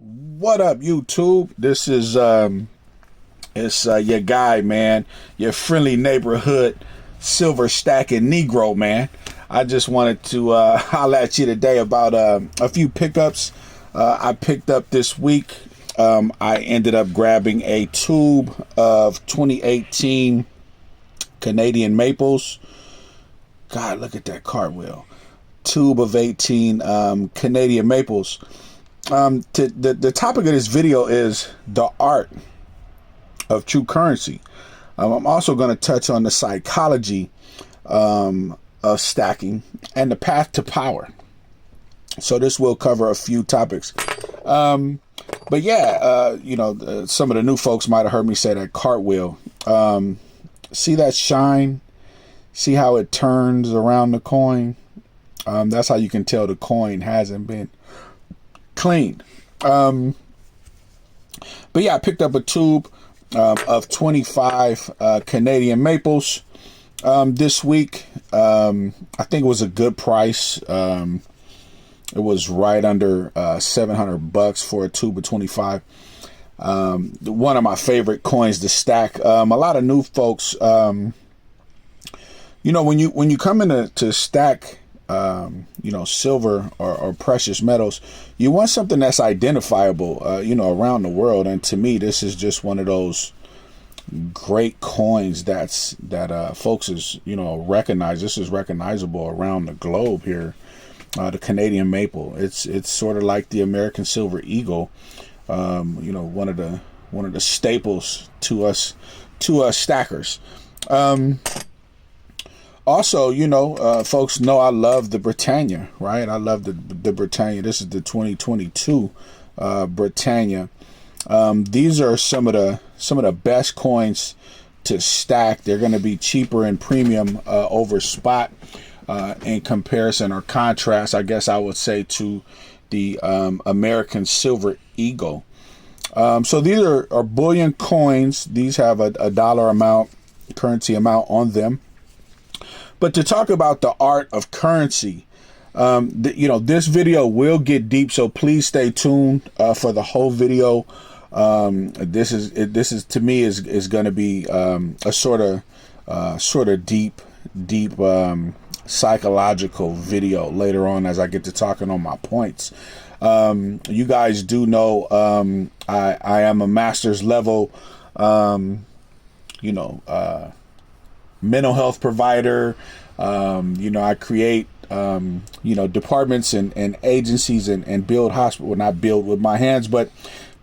What up, YouTube? This is it's your guy, man, your friendly neighborhood silver stacking Negro, man. I just wanted to holler at you today about a few pickups I picked up this week. I ended up grabbing a tube of 2018 Canadian maples. God, look at that cartwheel. Tube of 18 Canadian maples. The topic of this video is the art of true currency. I'm also going to touch on the psychology of stacking and the path to power. So this will cover a few topics. But yeah, some of the new folks might have heard me say that cartwheel. See that shine? See how it turns around the coin? That's how you can tell the coin hasn't been cleaned. But yeah, I picked up a tube of 25 Canadian maples this week. I think it was a good price. It was right under $700 for a tube of 25. One of my favorite coins to stack. A lot of new folks, when you come in to stack silver or precious metals, you want something that's identifiable, around the world. And to me, this is just one of those great coins that folks is, recognize. This is recognizable around the globe here. The Canadian maple. It's sort of like the American silver eagle. One of the staples to us stackers. Also, folks know I love the Britannia, right? I love the Britannia. This is the 2022 Britannia. These are some of the best coins to stack. They're going to be cheaper and premium over spot in comparison or contrast, I guess I would say, to the American silver eagle. So these are bullion coins. These have a dollar amount, currency amount on them. But to talk about the art of currency, this video will get deep, so please stay tuned for the whole video. This is to me is going to be a sort of deep psychological video later on as I get to talking on my points. You guys do know I am a master's level mental health provider. I create departments and agencies and build hospital, well, not build with my hands, but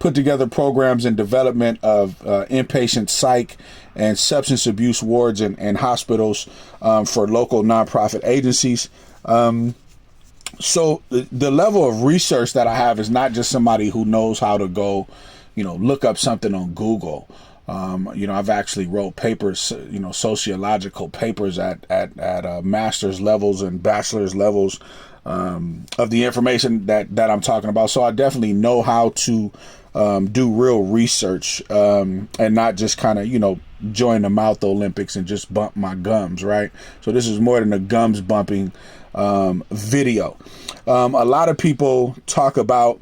put together programs and development of inpatient psych and substance abuse wards and hospitals for local nonprofit agencies. So the level of research that I have is not just somebody who knows how to go, look up something on Google. I've actually wrote papers, sociological papers at master's levels and bachelor's levels of the information that I'm talking about. So I definitely know how to do real research and not just kind of, join the mouth Olympics and just bump my gums, right? So this is more than a gums bumping video. A lot of people talk about,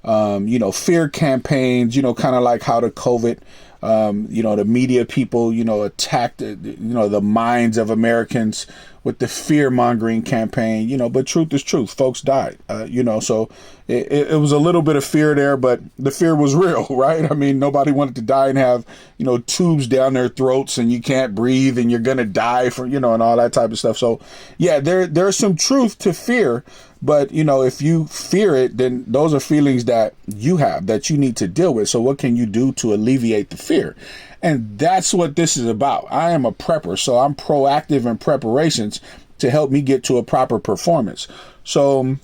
fear campaigns, kind of like how the COVID, the media people, attacked, the minds of Americans with the fear mongering campaign, but truth is truth. Folks died, so it was a little bit of fear there, but the fear was real, right? I mean, nobody wanted to die and have, tubes down their throats and you can't breathe and you're going to die from, and all that type of stuff. So yeah, there's some truth to fear. But, if you fear it, then those are feelings that you have that you need to deal with. So what can you do to alleviate the fear? And that's what this is about. I am a prepper, so I'm proactive in preparations to help me get to a proper performance. So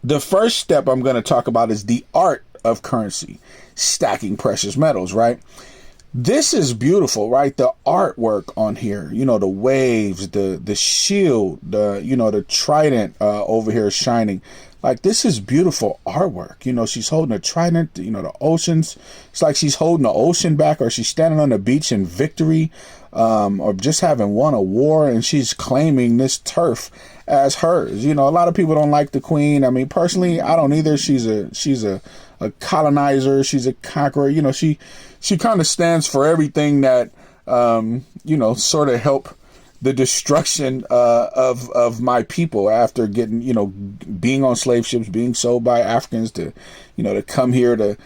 the first step I'm going to talk about is the art of currency, stacking precious metals, right? This is beautiful, right? The artwork on here, the waves, the shield, the trident over here shining. Like, this is beautiful artwork. You know, she's holding a trident, you know, the oceans. It's like she's holding the ocean back, or she's standing on the beach in victory, or just having won a war, and she's claiming this turf as hers. You know, a lot of people don't like the queen. I mean, personally, I don't either. She's a colonizer. She's a conqueror. You know, she kind of stands for everything that, you know, sort of help the destruction of my people after getting, you know, being on slave ships, being sold by Africans to, you know, to come here to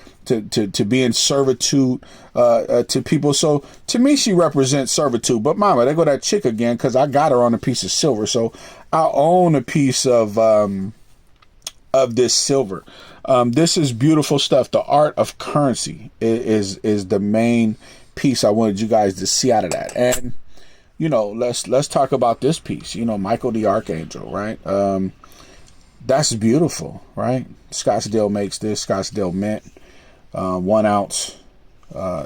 be in servitude to people. So to me, she represents servitude. But mama, there go that chick again, because I got her on a piece of silver. So I own a piece of this silver. This is beautiful stuff. The art of currency is the main piece I wanted you guys to see out of that. And you know, let's talk about this piece. You know, Michael the Archangel, right? That's beautiful, right? Scottsdale makes this. Scottsdale Mint, 1 ounce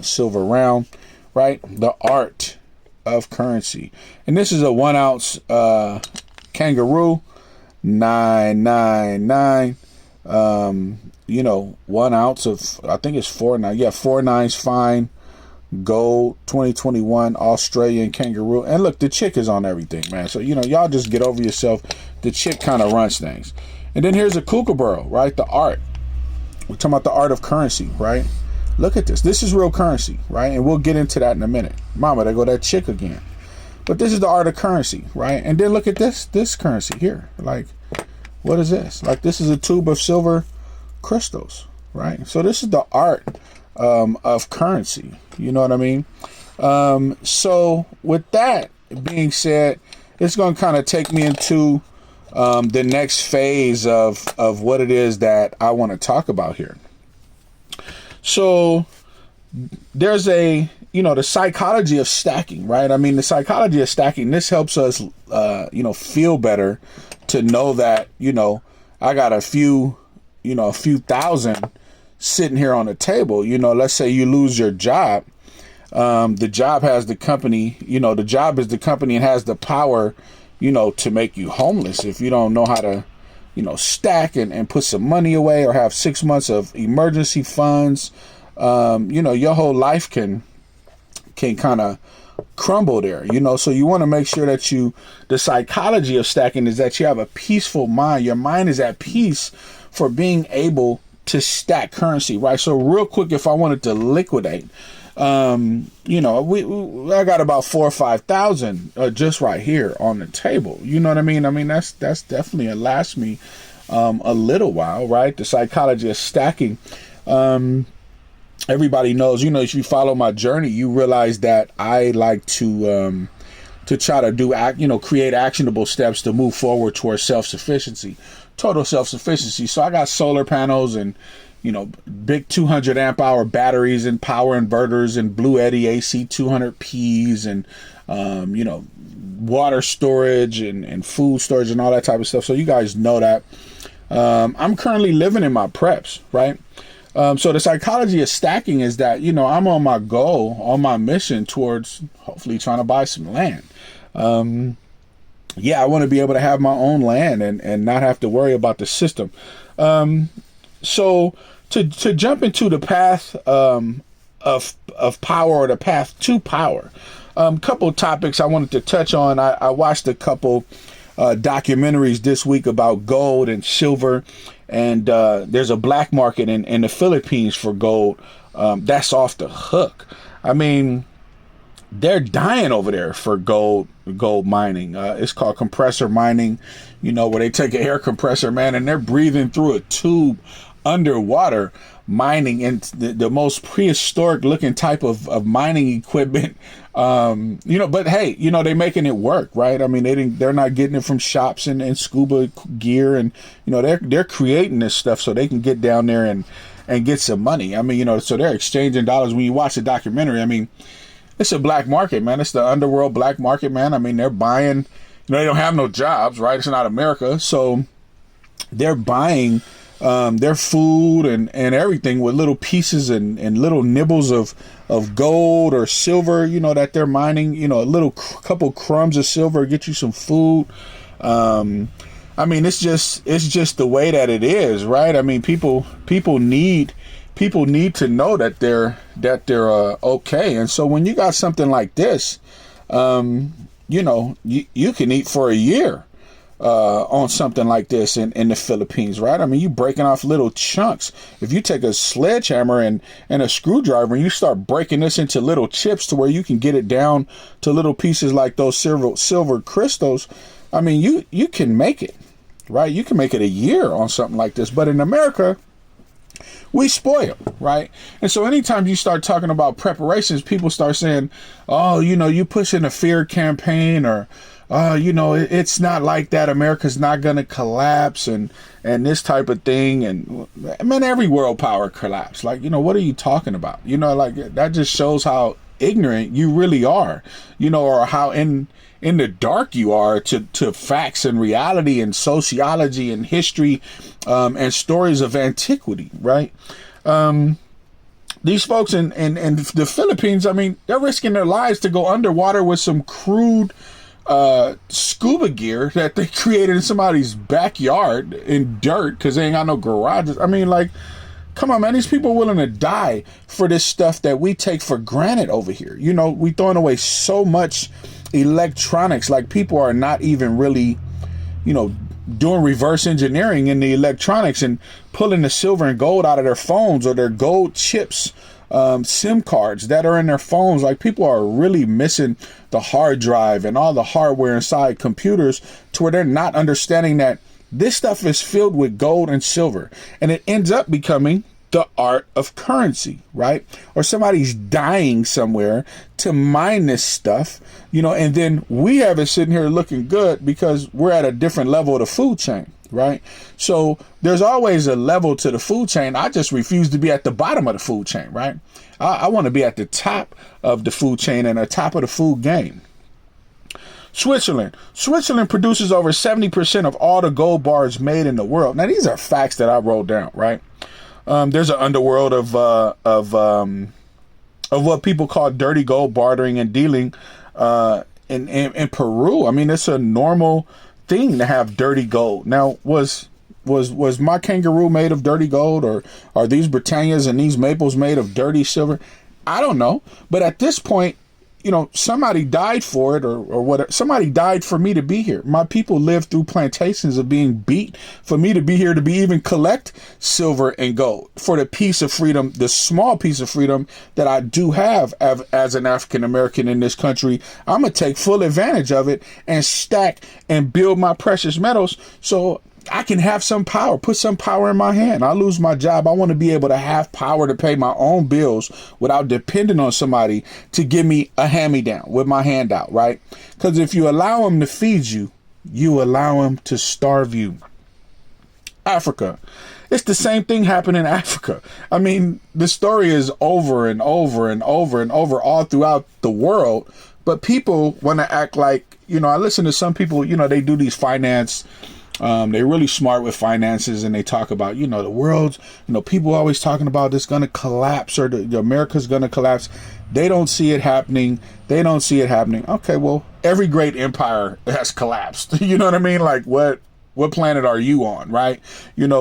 silver round, right? The art of currency, and this is a 1 ounce kangaroo, 999. You know, 1 ounce of, I think it's 4.9. Yeah, 4.9's fine. Gold 2021 Australian kangaroo. And look, the chick is on everything, man. So, you know, y'all just get over yourself. The chick kind of runs things. And then here's a kookaburra, right? The art. We're talking about the art of currency, right? Look at this. This is real currency, right? And we'll get into that in a minute. Mama, there go that chick again. But this is the art of currency, right? And then look at this currency here. Like, what is this? Like, this is a tube of silver crystals, right? So this is the art of currency. You know what I mean? So with that being said, it's going to kind of take me into the next phase of what it is that I want to talk about here. So there's the psychology of stacking, right? I mean, the psychology of stacking, this helps us, feel better to know that, you know, I got a few thousand sitting here on the table. You know, let's say you lose your job. The job has the company, the job is the company and has the power, to make you homeless if you don't know how to, stack and put some money away or have 6 months of emergency funds. Your whole life can kind of crumble there, so you want to make sure that the psychology of stacking is that you have a peaceful mind. Your mind is at peace for being able to stack currency, right? So real quick, if I wanted to liquidate, I got about 4,000 or 5,000 just right here on the table. You know what I mean? I mean, that's definitely last me a little while, right? The psychology of stacking. Everybody knows, if you follow my journey, you realize that I like to try to create actionable steps to move forward towards self-sufficiency, total self-sufficiency. So I got solar panels and, big 200 amp hour batteries and power inverters and Blue Eddy AC 200Ps and, water storage and food storage and all that type of stuff. So you guys know that. I'm currently living in my preps, right? So the psychology of stacking is that, I'm on my goal, on my mission towards hopefully trying to buy some land. I want to be able to have my own land and not have to worry about the system. So to jump into the path of power, or the path to power, couple topics I wanted to touch on. I watched a couple documentaries this week about gold and silver, and there's a black market in the Philippines for gold. That's off the hook. I mean, they're dying over there for gold mining. It's called compressor mining, where they take an air compressor, man, and they're breathing through a tube underwater, mining in the most prehistoric looking type of mining equipment. But hey, they're making it work, right? I mean, they're not getting it from shops and scuba gear, and they're creating this stuff so they can get down there and get some money. I mean, so they're exchanging dollars. When you watch the documentary, I mean, it's a black market, man. It's the underworld black market, man. I mean, they're buying, they don't have no jobs, right? It's not America. So they're buying their food and everything with little pieces and little nibbles of gold or silver, that they're mining, a little couple crumbs of silver, get you some food. I mean, it's just the way that it is, right? I mean, people need to know that they're okay. And so when you got something like this, you can eat for a year on something like this in the Philippines, right? I mean, you breaking off little chunks. If you take a sledgehammer and a screwdriver and you start breaking this into little chips to where you can get it down to little pieces like those silver crystals, I mean, you can make it, right? You can make it a year on something like this. But in America, we spoil, right? And so anytime you start talking about preparations, people start saying, oh, you pushing a fear campaign, or it's not like that. America's not going to collapse and this type of thing. And I mean, every world power collapse. Like, what are you talking about? Like that just shows how ignorant you really are, or how in the dark you are to facts and reality and sociology and history and stories of antiquity, right? These folks in the Philippines, I mean, they're risking their lives to go underwater with some crude scuba gear that they created in somebody's backyard in dirt because they ain't got no garages. I mean, like, come on, man. These people are willing to die for this stuff that we take for granted over here. We throwing away so much electronics. Like, people are not even really, doing reverse engineering in the electronics and pulling the silver and gold out of their phones or their gold chips, SIM cards that are in their phones. Like, people are really missing the hard drive and all the hardware inside computers to where they're not understanding that this stuff is filled with gold and silver, and it ends up becoming the art of currency, right? Or somebody's dying somewhere to mine this stuff, and then we have it sitting here looking good because we're at a different level of the food chain, right? So there's always a level to the food chain. I just refuse to be at the bottom of the food chain, right? I want to be at the top of the food chain and the top of the food game. Switzerland produces over 70% of all the gold bars made in the world. Now, these are facts that I wrote down, right? There's an underworld of what people call dirty gold bartering and dealing in Peru. I mean, it's a normal thing to have dirty gold. Now, was my kangaroo made of dirty gold, or are these Britannias and these maples made of dirty silver? I don't know. But at this point, somebody died for it, or whatever. Somebody died for me to be here. My people lived through plantations of being beat for me to be here, to be even collect silver and gold for the piece of freedom, the small piece of freedom that I do have as an African American in this country. I'm going to take full advantage of it and stack and build my precious metals so I can have some power, put some power in my hand. I lose my job. I want to be able to have power to pay my own bills without depending on somebody to give me a hand-me-down with my hand out, right? Because if you allow them to feed you, you allow them to starve you. Africa. It's the same thing happened in Africa. I mean, the story is over and over and over and over all throughout the world. But people want to act like, I listen to some people, they do these finance. They're really smart with finances, and they talk about, the world's, people always talking about this going to collapse, or the America's going to collapse. They don't see it happening. Okay, well, every great empire has collapsed. You know what I mean? Like, what planet are you on, right?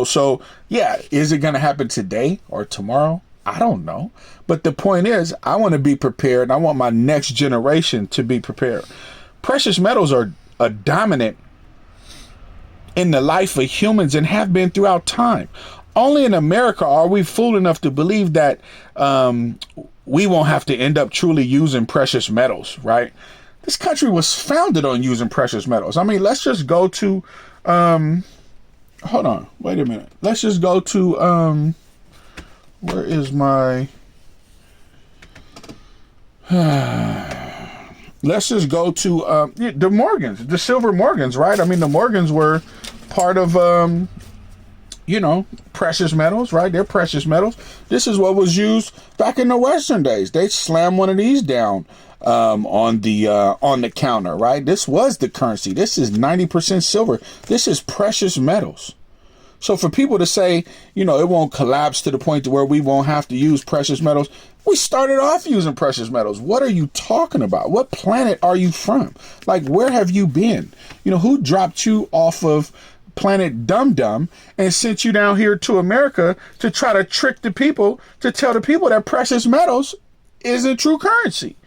So yeah, is it going to happen today or tomorrow? I don't know. But the point is, I want to be prepared, and I want my next generation to be prepared. Precious metals are a dominant in the life of humans and have been throughout time. Only in America are we fool enough to believe that we won't have to end up truly using precious metals, right? This country was founded on using precious metals. I mean, let's just go to, hold on, wait a minute. Let's just go to, where is my, let's just go to the Morgans, the Silver Morgans, right? I mean, the Morgans were part of, precious metals, right? They're precious metals. This is what was used back in the Western days. They slam one of these down on the counter, right? This was the currency. This is 90% silver. This is precious metals. So for people to say, it won't collapse to the point to where we won't have to use precious metals. We started off using precious metals. What are you talking about? What planet are you from? Like, where have you been? Who dropped you off of planet dum-dum and sent you down here to America to try to trick the people, to tell the people that precious metals isn't true currency.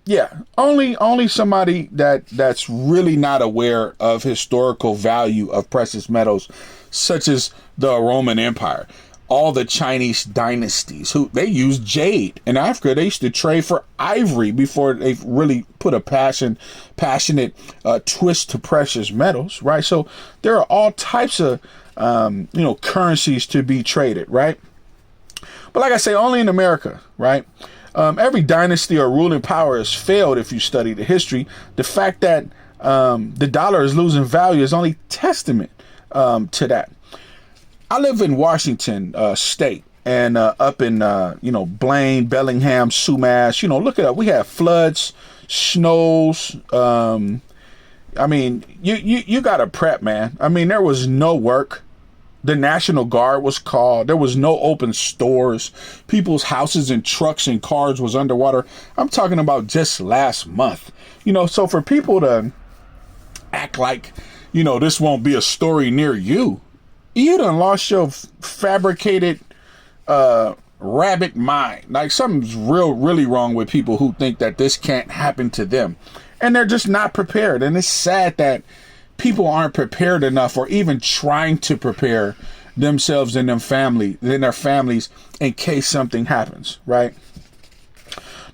Yeah, only somebody that's really not aware of historical value of precious metals, such as the Roman Empire, all the Chinese dynasties who they used jade in Africa. They used to trade for ivory before they really put a passionate twist to precious metals, right? So there are all types of currencies to be traded, right? But like I say, only in America, right? Every dynasty or ruling power has failed if you study the history. The fact that the dollar is losing value is only testament to that. I live in Washington state, and up in Blaine, Bellingham, Sumas. Look it up. We have floods, snows. I mean, you got to prep, man. I mean, there was no work. The National Guard was called. There was no open stores. People's houses and trucks and cars was underwater. I'm talking about just last month. So for people to act like, this won't be a story near you, you done lost your fabricated rabbit mind. Like something's really wrong with people who think that this can't happen to them. And they're just not prepared. And it's sad that people aren't prepared enough or even trying to prepare themselves and their families in case something happens, right?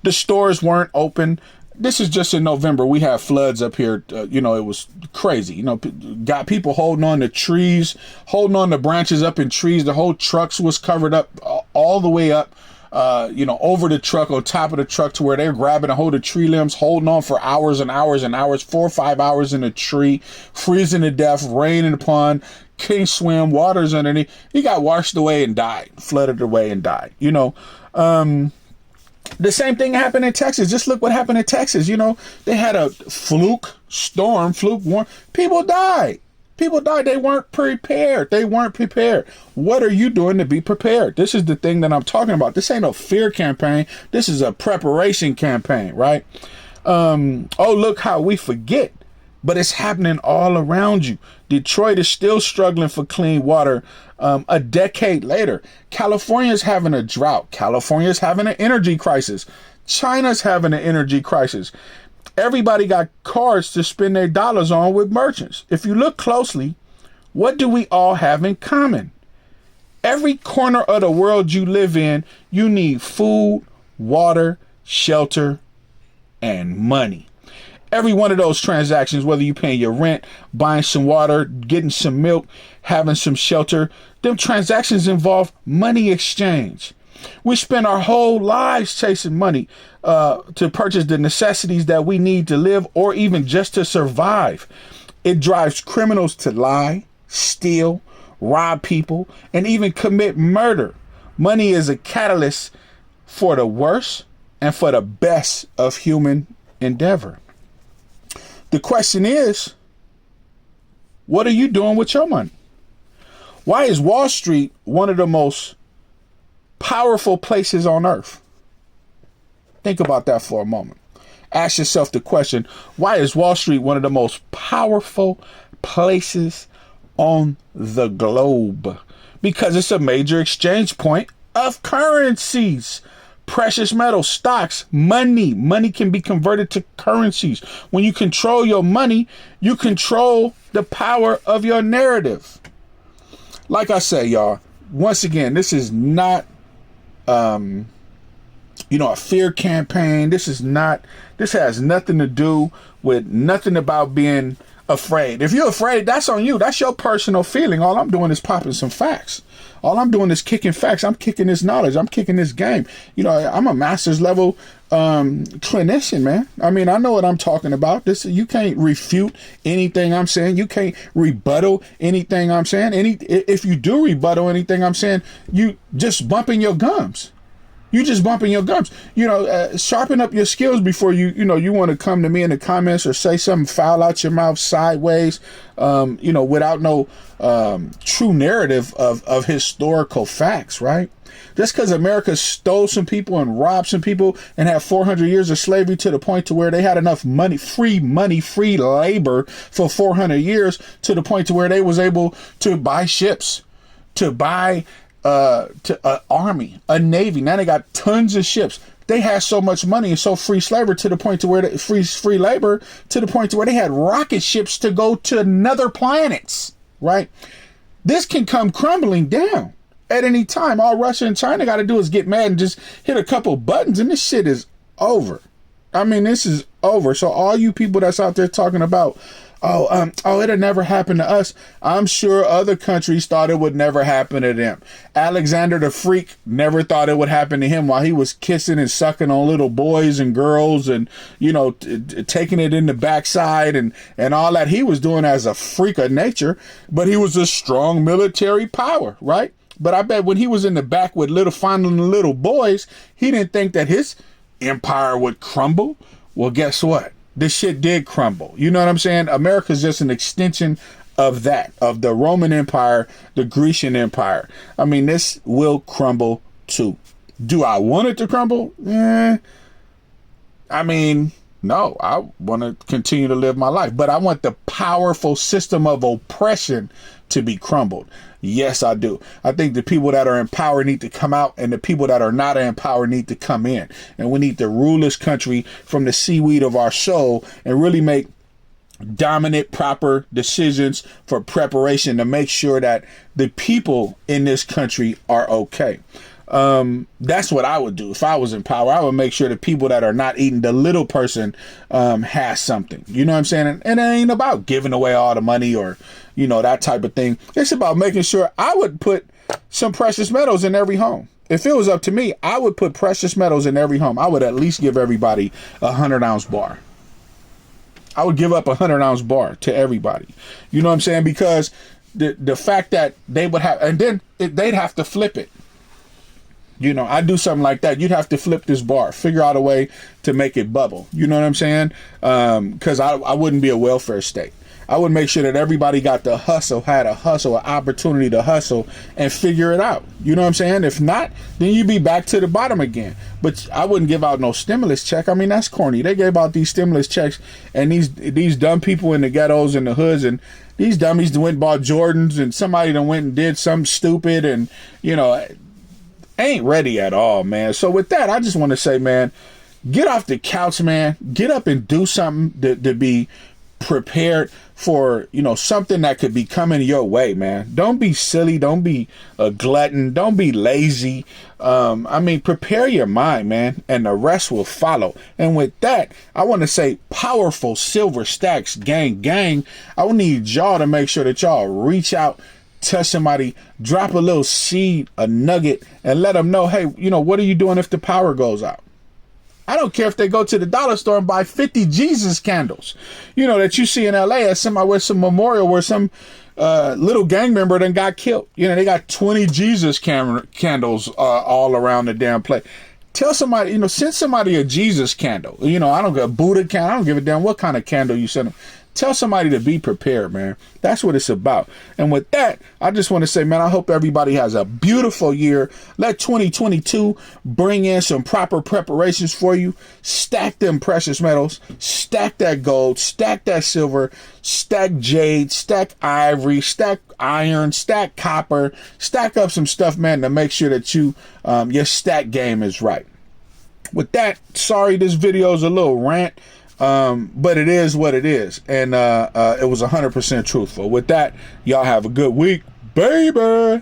The stores weren't open. This is just in November. We have floods up here. It was crazy. Got people holding on to trees, holding on to branches up in trees. The whole trucks was covered up all the way up. Over the truck, on top of the truck, to where they're grabbing a hold of tree limbs, holding on for hours and hours and hours, 4 or 5 hours in a tree, freezing to death, raining upon, can't swim, water's underneath. He got washed away and died, flooded away and died. The same thing happened in Texas. Just look what happened in Texas. They had a fluke warm. People died. They weren't prepared. What are you doing to be prepared? This is the thing that I'm talking about. This ain't a fear campaign. This is a preparation campaign, right? Look how we forget. But it's happening all around you. Detroit is still struggling for clean water a decade later. California's having a drought. California's having an energy crisis. China's having an energy crisis. Everybody got cards to spend their dollars on with merchants. If you look closely, what do we all have in common? Every corner of the world you live in, you need food, water, shelter, and money. Every one of those transactions, whether you're paying your rent, buying some water, getting some milk, having some shelter, them transactions involve money exchange. We spend our whole lives chasing money to purchase the necessities that we need to live or even just to survive. It drives criminals to lie, steal, rob people, and even commit murder. Money is a catalyst for the worst and for the best of human endeavor. The question is, what are you doing with your money? Why is Wall Street one of the most powerful places on earth? Think about that for a moment. Ask yourself the question, why is Wall Street one of the most powerful places on the globe? Because it's a major exchange point of currencies. Precious metals, stocks, money. Money can be converted to currencies. When you control your money, you control the power of your narrative. Like I say, y'all, once again, this is not a fear campaign. This has nothing to do with nothing about being afraid. If you're afraid, that's on you. That's your personal feeling. All I'm doing is popping some facts. All I'm doing is kicking facts. I'm kicking this knowledge. I'm kicking this game. I'm a master's level clinician, man. I mean, I know what I'm talking about. You can't refute anything I'm saying. You can't rebuttal anything I'm saying. If you do rebuttal anything I'm saying, you just bumping your gums. You just bumping your gums. Sharpen up your skills before you want to come to me in the comments or say something foul out your mouth sideways, without no true narrative of historical facts, right? Just because America stole some people and robbed some people and had 400 years of slavery to the point to where they had enough money, free labor for 400 years to the point to where they was able to buy ships, to buy an army, a navy. Now they got tons of ships. They had so much money and so free labor to the point to where free labor to the point to where they had rocket ships to go to another planets, right? This can come crumbling down at any time. All Russia and China got to do is get mad and just hit a couple buttons and this shit is over. I mean, this is over. So all you people that's out there talking about, it'll never happen to us. I'm sure other countries thought it would never happen to them. Alexander the Freak never thought it would happen to him while he was kissing and sucking on little boys and girls and, taking it in the backside and all that he was doing as a freak of nature. But he was a strong military power, right? But I bet when he was in the back with fondling little boys, he didn't think that his empire would crumble. Well, guess what? This shit did crumble. You know what I'm saying? America's just an extension of that, of the Roman Empire, the Grecian Empire. I mean, this will crumble too. Do I want it to crumble? I mean, no, I want to continue to live my life, but I want the powerful system of oppression to be crumbled. Yes, I do. I think the people that are in power need to come out and the people that are not in power need to come in. And we need to rule this country from the seaweed of our soul and really make dominant, proper decisions for preparation to make sure that the people in this country are okay. That's what I would do if I was in power. I would make sure the people that are not eating the little person has something. You know what I'm saying? And it ain't about giving away all the money or, that type of thing. It's about making sure I would put some precious metals in every home. If it was up to me, I would put precious metals in every home. I would at least give everybody a 100-ounce bar. I would give up a 100-ounce bar to everybody. You know what I'm saying? Because the fact that they would have, and then they'd have to flip it. I do something like that. You'd have to flip this bar, figure out a way to make it bubble. You know what I'm saying? Because I wouldn't be a welfare state. I would make sure that everybody got the hustle, had a hustle, an opportunity to hustle and figure it out. You know what I'm saying? If not, then you'd be back to the bottom again. But I wouldn't give out no stimulus check. I mean, that's corny. They gave out these stimulus checks and these dumb people in the ghettos and the hoods and these dummies went and bought Jordans and somebody done went and did something stupid and, ain't ready at all, man. So with that, I just want to say, man, get off the couch, man. Get up and do something to be prepared for, something that could be coming your way, man. Don't be silly. Don't be a glutton. Don't be lazy. Prepare your mind, man, and the rest will follow. And with that, I want to say powerful Silver Stacks gang. I will need y'all to make sure that y'all reach out, touch somebody, drop a little seed, a nugget, and let them know, hey, what are you doing if the power goes out? I don't care if they go to the dollar store and buy 50 Jesus candles, that you see in LA at somebody with some memorial where some little gang member then got killed. They got 20 Jesus candles all around the damn place. Tell somebody, send somebody a Jesus candle. I don't get a Buddha candle. I don't give a damn what kind of candle you send them. Tell somebody to be prepared, man. That's what it's about. And with that, I just want to say, man, I hope everybody has a beautiful year. Let 2022 bring in some proper preparations for you. Stack them precious metals. Stack that gold. Stack that silver. Stack jade. Stack ivory. Stack iron. Stack copper. Stack up some stuff, man, to make sure that your stack game is right. With that, sorry this video is a little rant. But it is what it is. And it was 100% truthful. With that, y'all have a good week, baby.